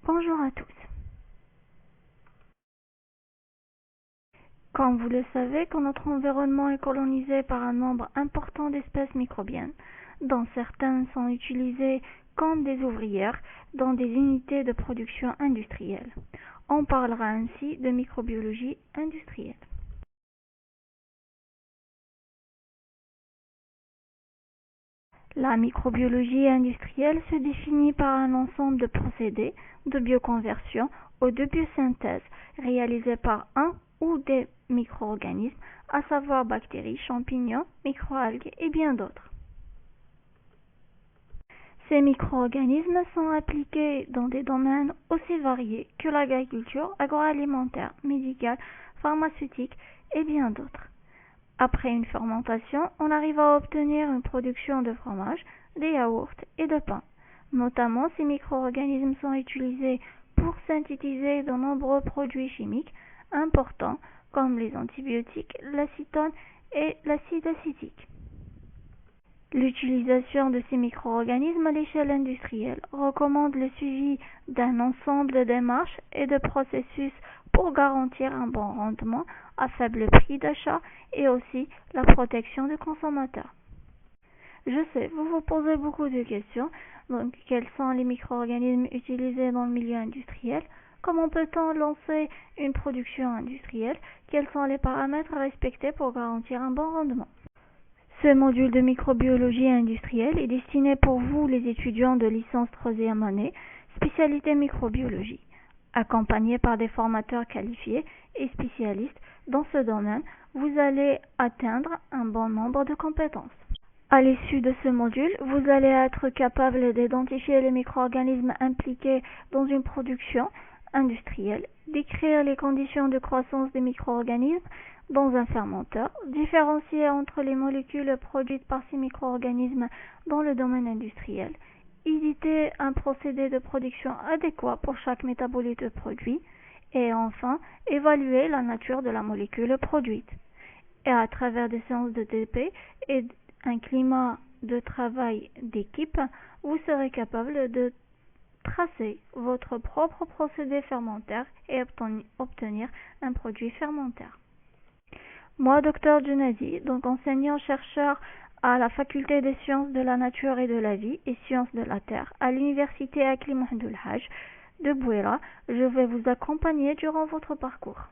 Bonjour à tous. Comme vous le savez, quand notre environnement est colonisé par un nombre important d'espèces microbiennes, dont certaines sont utilisées comme des ouvrières dans des unités de production industrielle. On parlera ainsi de microbiologie industrielle. La microbiologie industrielle se définit par un ensemble de procédés de bioconversion ou de biosynthèse réalisés par un ou des micro-organismes, à savoir bactéries, champignons, microalgues et bien d'autres. Ces micro-organismes sont appliqués dans des domaines aussi variés que l'agriculture, agroalimentaire, médicale, pharmaceutique et bien d'autres. Après une fermentation, on arrive à obtenir une production de fromage, de yaourts et de pain. Notamment, ces micro-organismes sont utilisés pour synthétiser de nombreux produits chimiques importants comme les antibiotiques, l'acétone et l'acide acétique. L'utilisation de ces micro-organismes à l'échelle industrielle recommande le suivi d'un ensemble de démarches et de processus pour garantir un bon rendement à faible prix d'achat et aussi la protection du consommateur. Je sais, vous vous posez beaucoup de questions. Donc, quels sont les micro-organismes utilisés dans le milieu industriel? Comment peut-on lancer une production industrielle? Quels sont les paramètres à respecter pour garantir un bon rendement? Ce module de microbiologie industrielle est destiné pour vous, les étudiants de licence 3e année, spécialité microbiologie. Accompagné par des formateurs qualifiés et spécialistes dans ce domaine, vous allez atteindre un bon nombre de compétences. À l'issue de ce module, vous allez être capable d'identifier les micro-organismes impliqués dans une production industrielle, décrire les conditions de croissance des micro-organismes dans un fermenteur, différencier entre les molécules produites par ces micro-organismes dans le domaine industriel, éditer un procédé de production adéquat pour chaque métabolite de produit, et enfin, évaluer la nature de la molécule produite. Et à travers des séances de TP et un climat de travail d'équipe, vous serez capable de tracer votre propre procédé fermentaire et obtenir un produit fermentaire. Moi, Dr Junaidi, donc enseignant-chercheur à la faculté des sciences de la nature et de la vie et sciences de la terre à l'université Akli Mohammed El Hadj de Bouira, je vais vous accompagner durant votre parcours.